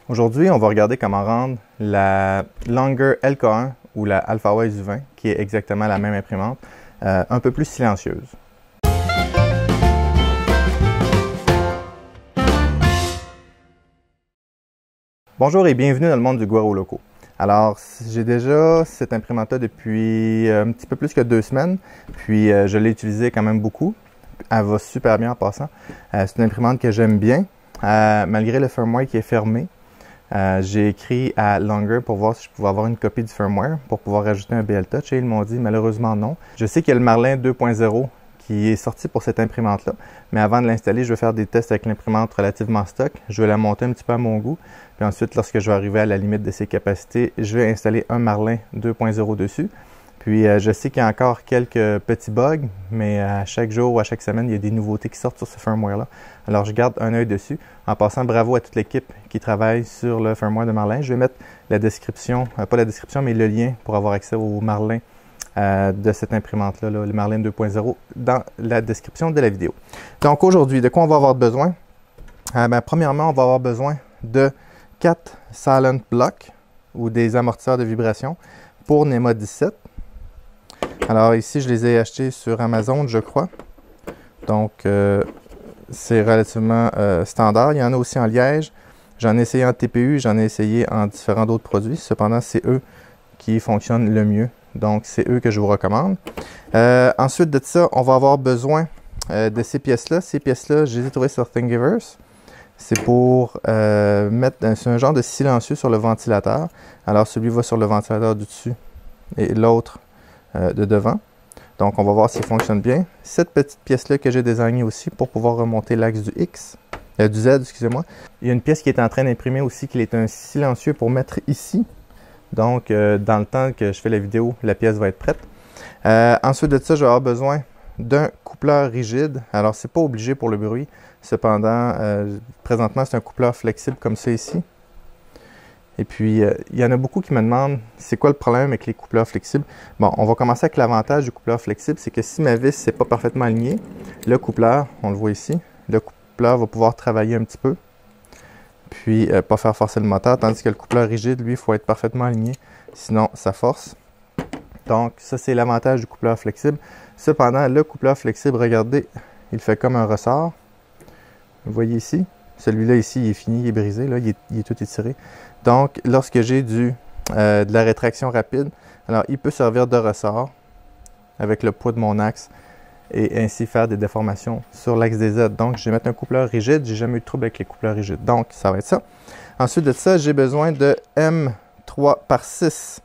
Aujourd'hui, on va regarder comment rendre la Longer LK1 ou la AlphaWise U20, qui est exactement la même imprimante, un peu plus silencieuse. Bonjour et bienvenue dans le monde du Guaro Loco. Alors, j'ai déjà cette imprimante-là depuis un petit peu plus que 2 semaines, puis je l'ai utilisée quand même beaucoup. Elle va super bien en passant. C'est une imprimante que j'aime bien, malgré le firmware qui est fermé. J'ai écrit à Longer pour voir si je pouvais avoir une copie du firmware pour pouvoir rajouter un BL Touch et ils m'ont dit malheureusement non. Je sais qu'il y a le Marlin 2.0 qui est sorti pour cette imprimante-là, mais avant de l'installer, je vais faire des tests avec l'imprimante relativement stock. Je vais la monter un petit peu à mon goût, puis ensuite, lorsque je vais arriver à la limite de ses capacités, je vais installer un Marlin 2.0 dessus. Puis je sais qu'il y a encore quelques petits bugs, mais à chaque jour ou à chaque semaine, il y a des nouveautés qui sortent sur ce firmware-là. Alors je garde un œil dessus. En passant, bravo à toute l'équipe qui travaille sur le firmware de Marlin. Je vais mettre la description, pas la description, mais le lien pour avoir accès au Marlin de cette imprimante-là, le Marlin 2.0, dans la description de la vidéo. Donc aujourd'hui, de quoi on va avoir besoin? Premièrement, on va avoir besoin de 4 Silent Blocks ou des amortisseurs de vibration pour NEMA 17. Alors ici, je les ai achetés sur Amazon, je crois. Donc, c'est relativement standard. Il y en a aussi en liège. J'en ai essayé en TPU, j'en ai essayé en différents d'autres produits. Cependant, c'est eux qui fonctionnent le mieux. Donc, c'est eux que je vous recommande. Ensuite de ça, on va avoir besoin de ces pièces-là. Ces pièces-là, je les ai trouvées sur Thingiverse. C'est pour mettre un genre de silencieux sur le ventilateur. Alors, celui va sur le ventilateur du dessus et l'autre de devant. Donc, on va voir s'il fonctionne bien. Cette petite pièce-là que j'ai désignée aussi pour pouvoir remonter l'axe du X, du Z, excusez-moi. Il y a une pièce qui est en train d'imprimer aussi, qui est un silencieux pour mettre ici. Donc, dans le temps que je fais la vidéo, la pièce va être prête. Ensuite de ça, je vais avoir besoin d'un coupleur rigide. Alors, c'est pas obligé pour le bruit. Cependant, présentement, c'est un coupleur flexible comme ça ici. Et puis, il y en a beaucoup qui me demandent c'est quoi le problème avec les coupleurs flexibles. Bon, on va commencer avec l'avantage du coupleur flexible, c'est que si ma vis n'est pas parfaitement alignée, le coupleur, on le voit ici, le coupleur va pouvoir travailler un petit peu, puis pas faire forcer le moteur, tandis que le coupleur rigide, lui, il faut être parfaitement aligné, sinon ça force. Donc, ça, c'est l'avantage du coupleur flexible. Cependant, le coupleur flexible, regardez, il fait comme un ressort. Vous voyez ici? Celui-là ici, il est fini, il est brisé, là, il est tout étiré. Donc, lorsque j'ai de la rétraction rapide, alors il peut servir de ressort avec le poids de mon axe et ainsi faire des déformations sur l'axe des Z. Donc, je vais mettre un coupleur rigide. J'ai jamais eu de trouble avec les coupleurs rigides. Donc, ça va être ça. Ensuite de ça, j'ai besoin de M3 par 6.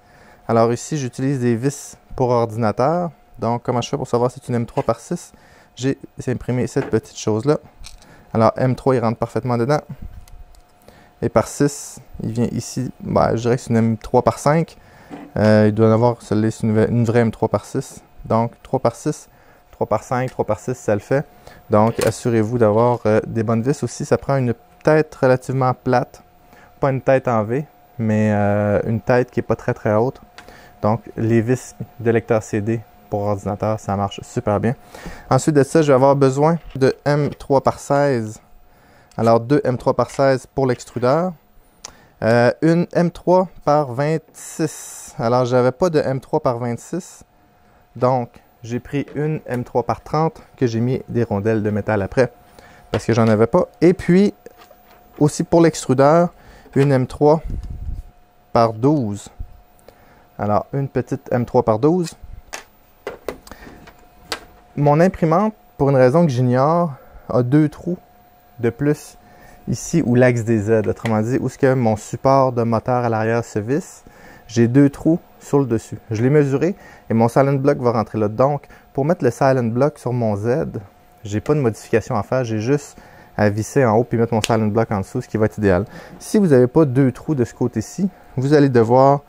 Alors ici, j'utilise des vis pour ordinateur. Donc, comment je fais pour savoir si c'est une M3 par 6? J'ai imprimé cette petite chose-là. Alors, M3, il rentre parfaitement dedans. Et par 6, il vient ici. Je dirais que c'est une M3 par 5. Il doit en avoir, celle-là, c'est une vraie M3 par 6. Donc, 3 par 6, 3 par 5, 3 par 6, ça le fait. Donc, assurez-vous d'avoir des bonnes vis aussi. Ça prend une tête relativement plate. Pas une tête en V, mais une tête qui n'est pas très très haute. Donc, les vis de lecteur CD pour ordinateur, ça marche super bien. Ensuite de ça, je vais avoir besoin de M3 par 16. Alors, 2 M3 par 16 pour l'extrudeur. Une M3 par 26. Alors, je n'avais pas de M3 par 26. Donc, j'ai pris une M3 par 30 que j'ai mis des rondelles de métal après. Parce que j'en avais pas. Et puis, aussi pour l'extrudeur, une M3 par 12. Alors, une petite M3 par 12. Mon imprimante, pour une raison que j'ignore, a 2 trous de plus ici où l'axe des Z. Autrement dit, où est-ce que mon support de moteur à l'arrière se visse, j'ai 2 trous sur le dessus. Je l'ai mesuré et mon Silent Block va rentrer là. Donc, pour mettre le Silent Block sur mon Z, j'ai pas de modification à faire. J'ai juste à visser en haut puis mettre mon Silent Block en dessous, ce qui va être idéal. Si vous n'avez pas 2 trous de ce côté-ci, vous allez devoir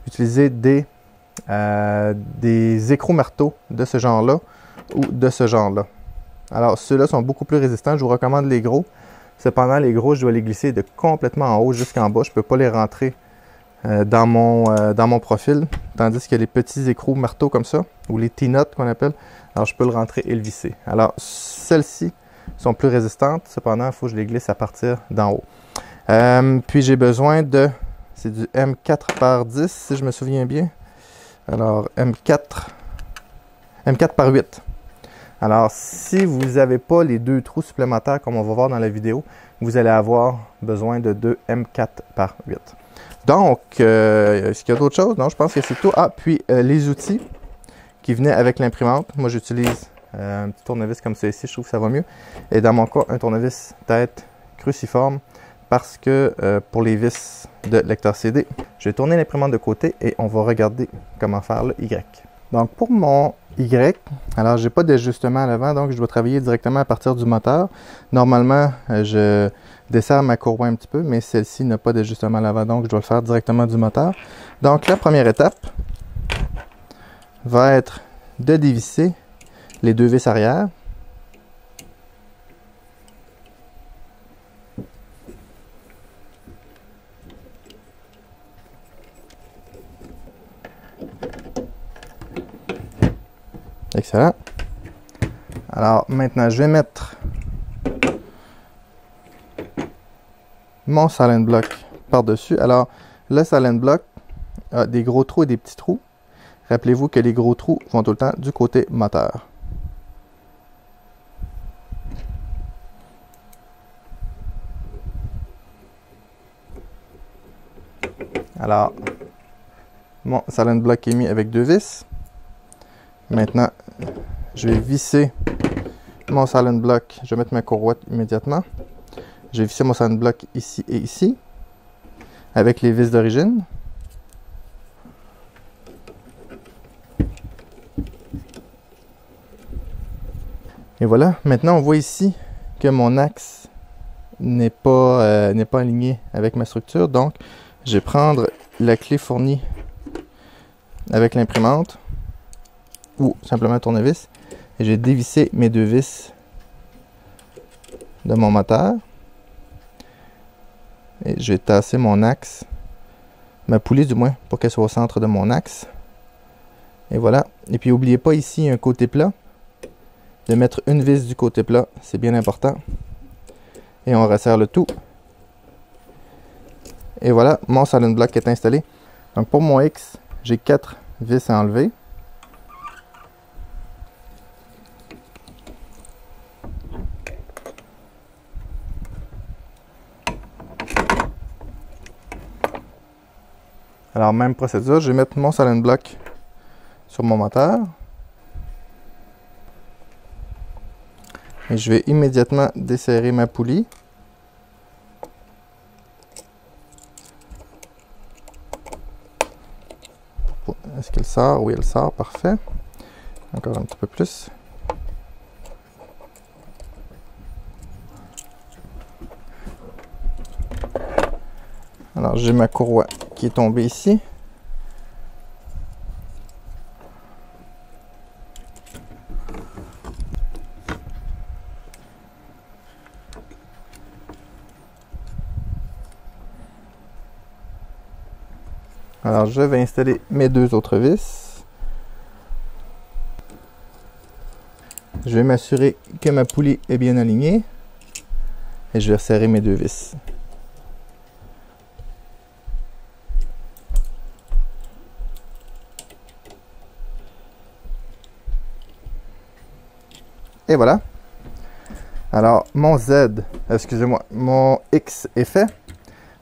utiliser des écrous-marteaux de ce genre-là ou de ce genre-là. Alors, ceux-là sont beaucoup plus résistants. Je vous recommande les gros. Cependant, les gros, je dois les glisser de complètement en haut jusqu'en bas. Je ne peux pas les rentrer dans mon profil. Tandis que les petits écrous marteaux comme ça, ou les T-nuts qu'on appelle, alors je peux le rentrer et le visser. Alors, celles-ci sont plus résistantes. Cependant, il faut que je les glisse à partir d'en haut. Puis j'ai besoin de, c'est du M4 par 10 si je me souviens bien. Alors M4 par 8. Alors si vous n'avez pas les deux trous supplémentaires comme on va voir dans la vidéo, vous allez avoir besoin de 2 M4 par 8. Donc, est-ce qu'il y a d'autres choses? Non, je pense que c'est tout. Ah, puis les outils qui venaient avec l'imprimante. Moi, j'utilise un petit tournevis comme ça ici, je trouve que ça va mieux. Et dans mon cas, un tournevis tête cruciforme parce que pour les vis de lecteur CD, je vais tourner l'imprimante de côté et on va regarder comment faire le Y. Donc, pour mon Y, alors j'ai pas d'ajustement à l'avant, donc je dois travailler directement à partir du moteur. Normalement, je desserre ma courroie un petit peu, mais celle-ci n'a pas d'ajustement à l'avant, donc je dois le faire directement du moteur. Donc, la première étape va être de dévisser les deux vis arrière. Excellent. Alors, maintenant, je vais mettre mon silent block par-dessus. Alors, le silent block a des gros trous et des petits trous. Rappelez-vous que les gros trous vont tout le temps du côté moteur. Alors, mon silent block est mis avec deux vis. Maintenant, je vais visser mon silent block. Je vais mettre ma courroie immédiatement. Je vais visser mon silent block ici et ici avec les vis d'origine. Et voilà, maintenant on voit ici que mon axe n'est pas aligné avec ma structure. Donc, je vais prendre la clé fournie avec l'imprimante ou simplement un tournevis et je vais dévisser mes deux vis de mon moteur. Et je vais tasser mon axe, ma poulie du moins, pour qu'elle soit au centre de mon axe. Et voilà. Et puis n'oubliez pas ici un côté plat. De mettre une vis du côté plat, c'est bien important. Et on resserre le tout. Et voilà, mon silent block est installé. Donc pour mon X, j'ai 4 vis à enlever. Alors même procédure, je vais mettre mon silent block sur mon moteur. Et je vais immédiatement desserrer ma poulie. Est-ce qu'elle sort? Oui, elle sort. Parfait. Encore un petit peu plus. Alors, j'ai ma courroie qui est tombée ici. Alors, je vais installer mes deux autres vis. Je vais m'assurer que ma poulie est bien alignée. Et je vais resserrer mes deux vis. Et voilà. Alors, mon Z, excusez-moi, mon X est fait.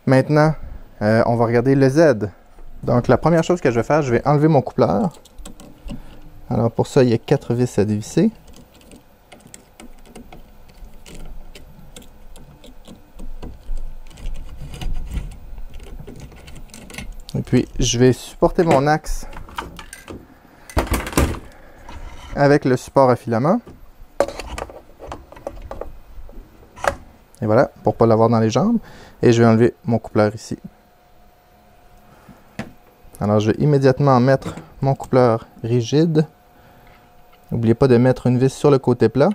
Maintenant, on va regarder le Z. Donc, la première chose que je vais faire, je vais enlever mon coupleur. Alors, pour ça, il y a 4 vis à dévisser. Et puis, je vais supporter mon axe avec le support à filament. Et voilà, pour ne pas l'avoir dans les jambes. Et je vais enlever mon coupleur ici. Alors, je vais immédiatement mettre mon coupleur rigide. N'oubliez pas de mettre une vis sur le côté plat.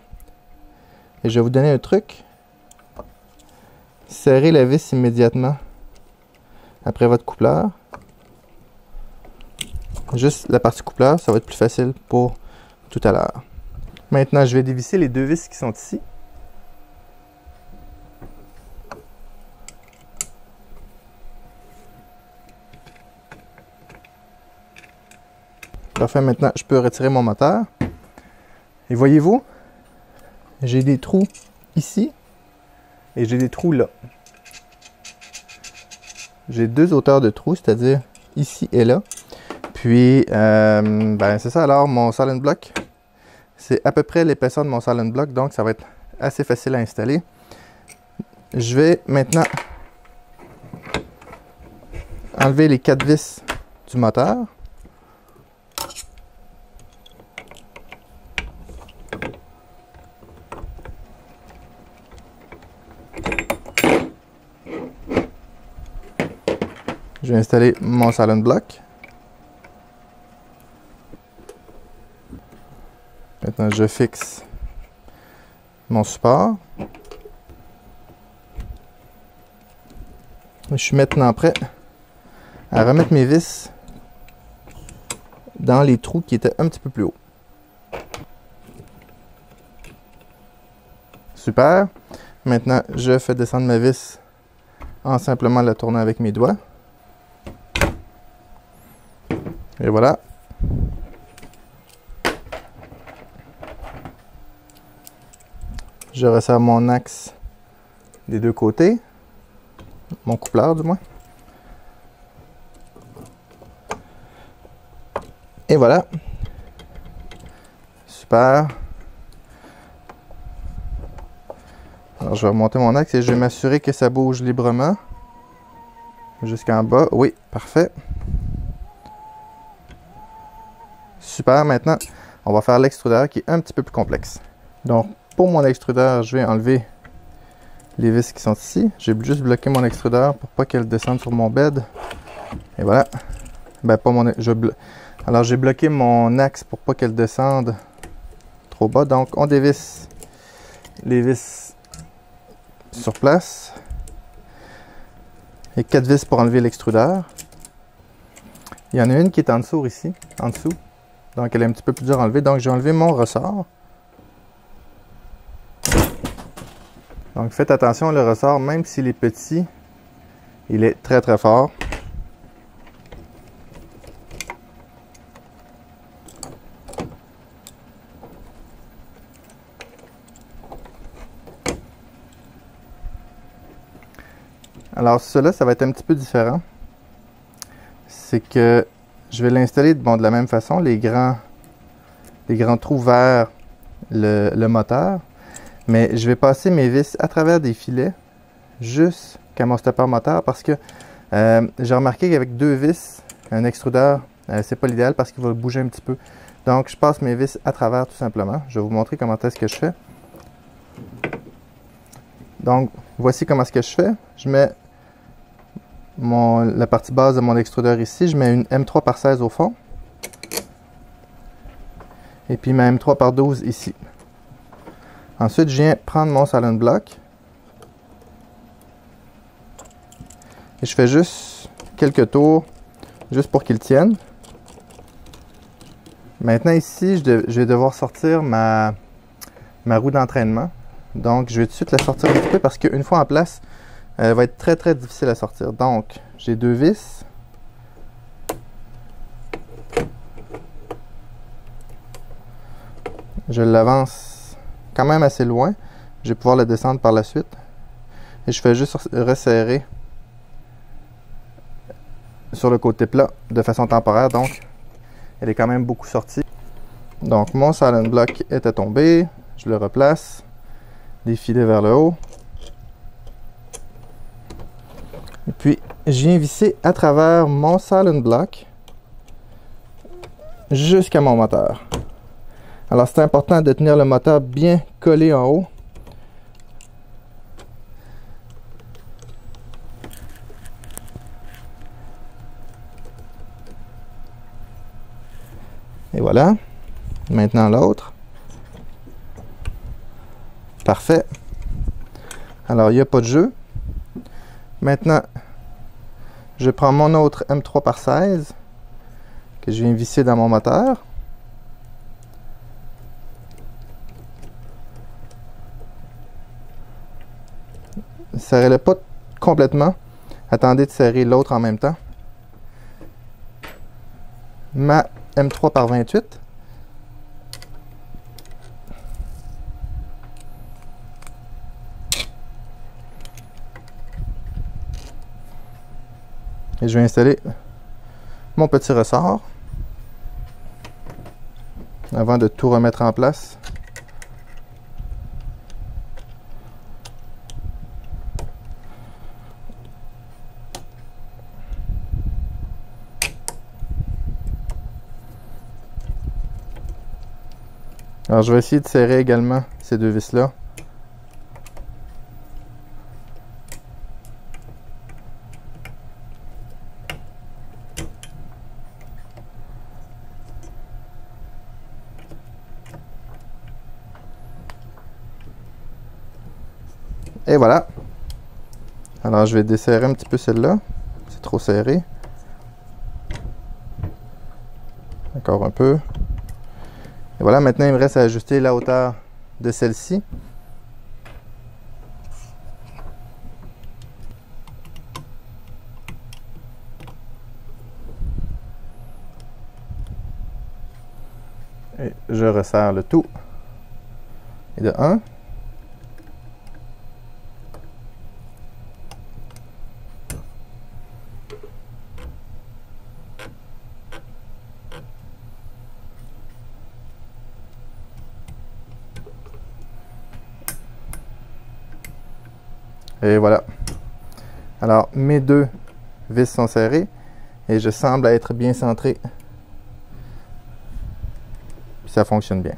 Et je vais vous donner un truc. Serrez la vis immédiatement après votre coupleur. Juste la partie coupleur, ça va être plus facile pour tout à l'heure. Maintenant, je vais dévisser les deux vis qui sont ici. Parfait, maintenant je peux retirer mon moteur. Et voyez-vous, j'ai des trous ici et j'ai des trous là. J'ai deux hauteurs de trous, c'est-à-dire ici et là. Puis, ben c'est ça. Alors, mon silent block, c'est à peu près l'épaisseur de mon silent block, donc ça va être assez facile à installer. Je vais maintenant enlever les 4 vis du moteur. Je vais installer mon silent block. Maintenant, je fixe mon support. Je suis maintenant prêt à remettre mes vis dans les trous qui étaient un petit peu plus hauts. Super. Maintenant, je fais descendre ma vis en simplement la tournant avec mes doigts. Et voilà. Je resserre mon axe des deux côtés. Mon coupleur du moins. Et voilà. Super. Alors je vais remonter mon axe et je vais m'assurer que ça bouge librement. Jusqu'en bas. Oui, parfait. Super. Maintenant, on va faire l'extrudeur qui est un petit peu plus complexe. Donc, pour mon extrudeur, je vais enlever les vis qui sont ici. J'ai juste bloqué mon extrudeur pour pas qu'elle descende sur mon bed. Et voilà. Ben, pas mon... Alors, j'ai bloqué mon axe pour pas qu'elle descende trop bas. Donc, on dévisse les vis sur place. Et 4 vis pour enlever l'extrudeur. Il y en a une qui est en dessous ici, en dessous. Donc, elle est un petit peu plus dure à enlever. Donc, j'ai enlevé mon ressort. Donc, faites attention, le ressort, même s'il est petit, il est très très fort. Alors, cela, ça va être un petit peu différent. C'est que je vais l'installer de la même façon, les grands trous vers le moteur. Mais je vais passer mes vis à travers des filets jusqu'à mon stopper moteur parce que j'ai remarqué qu'avec 2 vis, un extrudeur, c'est pas l'idéal parce qu'il va bouger un petit peu. Donc, je passe mes vis à travers tout simplement. Je vais vous montrer comment est-ce que je fais. Donc, voici comment est-ce que je fais. Je mets la partie base de mon extrudeur ici. Je mets une M3 par 16 au fond. Et puis ma M3 par 12 ici. Ensuite, je viens prendre mon silent block. Et je fais juste quelques tours, juste pour qu'il tienne. Maintenant ici, je vais devoir sortir ma roue d'entraînement. Donc, je vais tout de suite la sortir un petit peu parce qu'une fois en place, elle va être très très difficile à sortir. Donc, j'ai 2 vis. Je l'avance quand même assez loin. Je vais pouvoir la descendre par la suite. Et je fais juste resserrer sur le côté plat de façon temporaire. Donc, elle est quand même beaucoup sortie. Donc, mon silent block était tombé. Je le replace. Les filets vers le haut. Et puis, je viens visser à travers mon silent block jusqu'à mon moteur. Alors, c'est important de tenir le moteur bien collé en haut. Et voilà. Maintenant l'autre. Parfait. Alors, il n'y a pas de jeu. Maintenant, je prends mon autre M3 par 16 que je viens visser dans mon moteur. Serrez-le pas complètement. Attendez de serrer l'autre en même temps. Ma M3 par 28. Et je vais installer mon petit ressort avant de tout remettre en place. Alors je vais essayer de serrer également ces deux vis-là. Et voilà. Alors je vais desserrer un petit peu celle-là. C'est trop serré. Encore un peu. Et voilà, maintenant il me reste à ajuster la hauteur de celle-ci. Et je resserre le tout. Et de 1. Et voilà. Alors, mes deux vis sont serrées et je semble être bien centré. Puis ça fonctionne bien.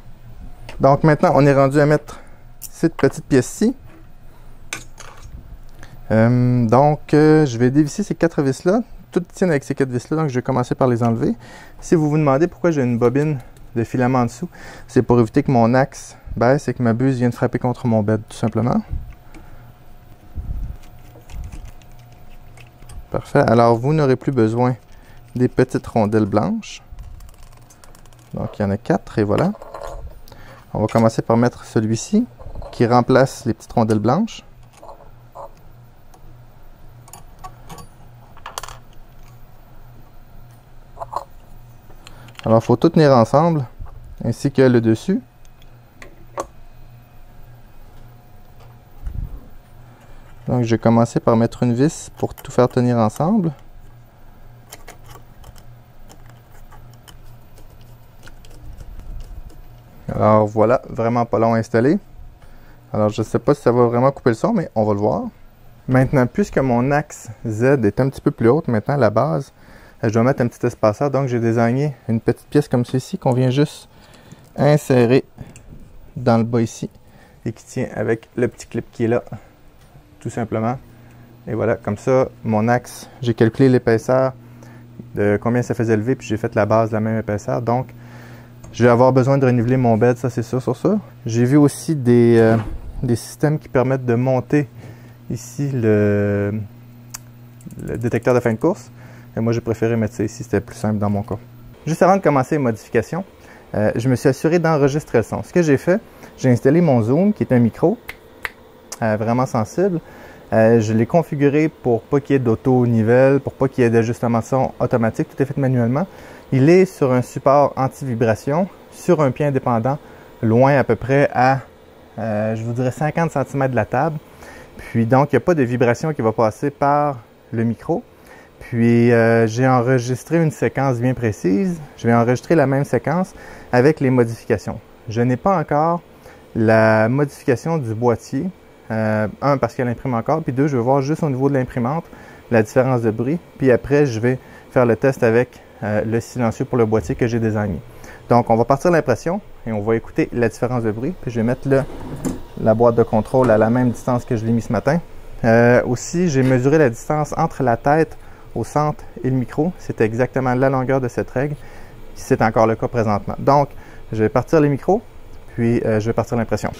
Donc maintenant, on est rendu à mettre cette petite pièce-ci. Je vais dévisser ces 4 vis-là. Toutes tiennent avec ces 4 vis-là, donc je vais commencer par les enlever. Si vous vous demandez pourquoi j'ai une bobine de filament en dessous, c'est pour éviter que mon axe baisse et que ma buse vienne frapper contre mon bed, tout simplement. Parfait. Alors, vous n'aurez plus besoin des petites rondelles blanches. Donc, il y en a 4 et voilà. On va commencer par mettre celui-ci qui remplace les petites rondelles blanches. Alors, il faut tout tenir ensemble, ainsi que le dessus. Donc, je vais commencer par mettre une vis pour tout faire tenir ensemble. Alors voilà, vraiment pas long à installer. Alors je ne sais pas si ça va vraiment couper le son, mais on va le voir. Maintenant, puisque mon axe Z est un petit peu plus haute, maintenant à la base, je dois mettre un petit espaceur. Donc j'ai désigné une petite pièce comme ceci qu'on vient juste insérer dans le bas ici et qui tient avec le petit clip qui est là, tout simplement. Et voilà, comme ça, mon axe, j'ai calculé l'épaisseur de combien ça faisait lever, puis j'ai fait la base de la même épaisseur. Donc, je vais avoir besoin de reniveler mon bed, ça c'est sûr sur ça. J'ai vu aussi des systèmes qui permettent de monter ici le détecteur de fin de course. Et moi, j'ai préféré mettre ça ici, c'était plus simple dans mon cas. Juste avant de commencer les modifications, je me suis assuré d'enregistrer le son. Ce que j'ai fait, j'ai installé mon zoom, qui est un micro, vraiment sensible. Je l'ai configuré pour pas qu'il y ait d'auto-nivelle, pour pas qu'il y ait d'ajustement de son automatique, tout est fait manuellement. Il est sur un support anti-vibration, sur un pied indépendant, loin à peu près à, je vous dirais, 50 cm de la table. Puis donc, il n'y a pas de vibration qui va passer par le micro. Puis, j'ai enregistré une séquence bien précise. Je vais enregistrer la même séquence avec les modifications. Je n'ai pas encore la modification du boîtier. Un, parce qu'elle imprime encore, puis deux, je vais voir juste au niveau de l'imprimante la différence de bruit. Puis après, je vais faire le test avec le silencieux pour le boîtier que j'ai désigné. Donc, on va partir l'impression et on va écouter la différence de bruit. Puis je vais mettre la boîte de contrôle à la même distance que je l'ai mis ce matin. Aussi, j'ai mesuré la distance entre la tête au centre et le micro. C'était exactement la longueur de cette règle. C'est encore le cas présentement. Donc, je vais partir les micros, puis je vais partir l'impression.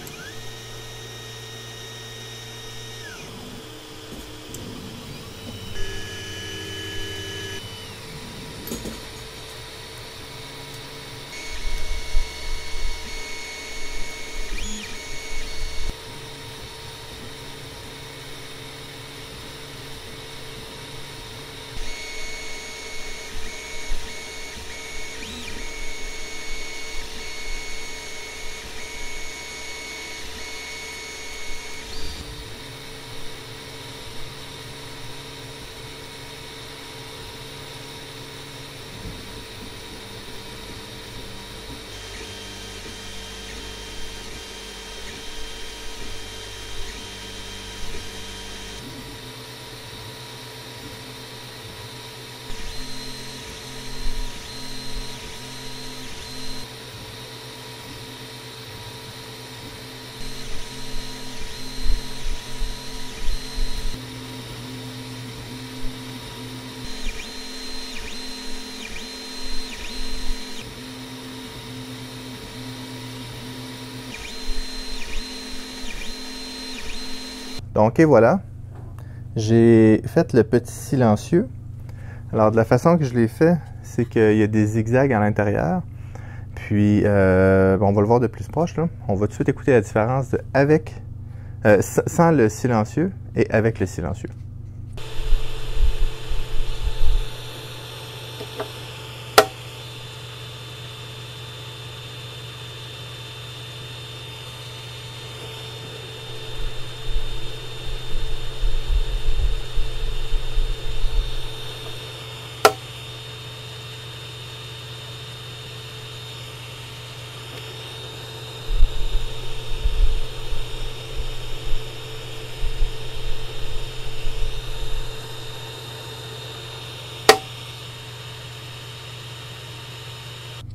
Donc, et voilà. J'ai fait le petit silencieux. Alors, de la façon que je l'ai fait, c'est qu'il y a des zigzags à l'intérieur. Puis, on va le voir de plus proche, là. On va tout de suite écouter la différence sans le silencieux et avec le silencieux.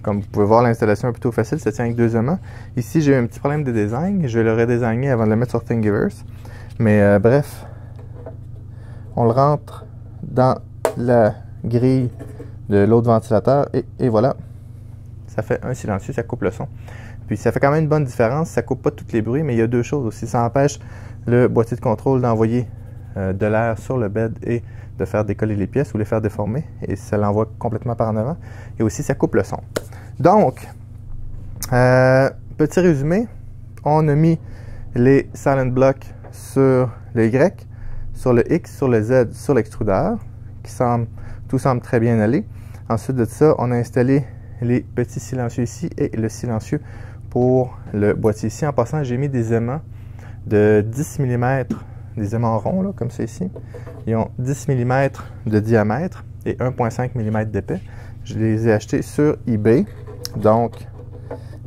Comme vous pouvez voir, l'installation est plutôt facile, ça tient avec 2 aimants. Ici, j'ai eu un petit problème de design. Je vais le redesigner avant de le mettre sur Thingiverse. Mais bref, on le rentre dans la grille de l'autre ventilateur et voilà. Ça fait un silencieux, ça coupe le son. Puis ça fait quand même une bonne différence. Ça coupe pas tous les bruits, mais il y a 2 choses aussi. Ça empêche le boîtier de contrôle d'envoyer de l'air sur le bed et de faire décoller les pièces ou les faire déformer. Et ça l'envoie complètement par en avant. Et aussi, ça coupe le son. Donc, petit résumé, on a mis les silent blocks sur le Y, sur le X, sur le Z, sur l'extrudeur, tout semble très bien aller. Ensuite de ça, on a installé les petits silencieux ici et le silencieux pour le boîtier ici. En passant, j'ai mis des aimants de 10 mm, des aimants ronds, là, comme ça ici. Ils ont 10 mm de diamètre et 1,5 mm d'épais. Je les ai achetés sur eBay. Donc,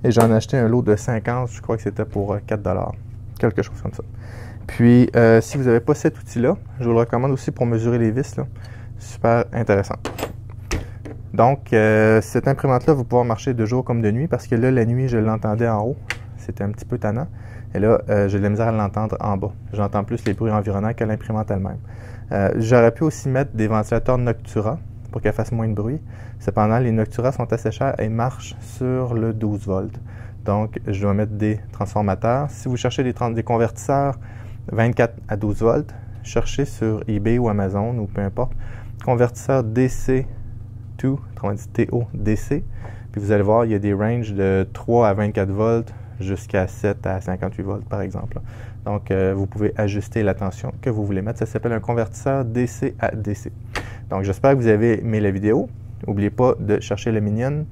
et j'en ai acheté un lot de 50, je crois que c'était pour 4 $, quelque chose comme ça. Puis, si vous n'avez pas cet outil-là, je vous le recommande aussi pour mesurer les vis, là. Super intéressant. Donc, cette imprimante-là va pouvoir marcher de jour comme de nuit, parce que là, la nuit, je l'entendais en haut. C'était un petit peu tannant. Et là, j'ai de la misère à l'entendre en bas. J'entends plus les bruits environnants que l'imprimante elle-même. J'aurais pu aussi mettre des ventilateurs Noctura pour qu'elle fasse moins de bruit. Cependant, les Noctura sont assez chers et marchent sur le 12 volts. Donc, je dois mettre des transformateurs. Si vous cherchez des convertisseurs 24 à 12 volts, cherchez sur eBay ou Amazon ou peu importe, convertisseur DC to, autrement dit TO DC. Puis vous allez voir, il y a des ranges de 3 à 24 volts jusqu'à 7 à 58 volts par exemple. Donc, vous pouvez ajuster la tension que vous voulez mettre. Ça s'appelle un convertisseur DC à DC. Donc, j'espère que vous avez aimé la vidéo. N'oubliez pas de chercher le Minion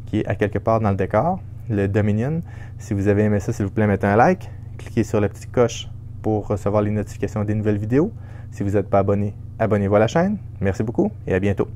qui est à quelque part dans le décor, le Dominion. Si vous avez aimé ça, s'il vous plaît, mettez un like. Cliquez sur la petite coche pour recevoir les notifications des nouvelles vidéos. Si vous n'êtes pas abonné, abonnez-vous à la chaîne. Merci beaucoup et à bientôt.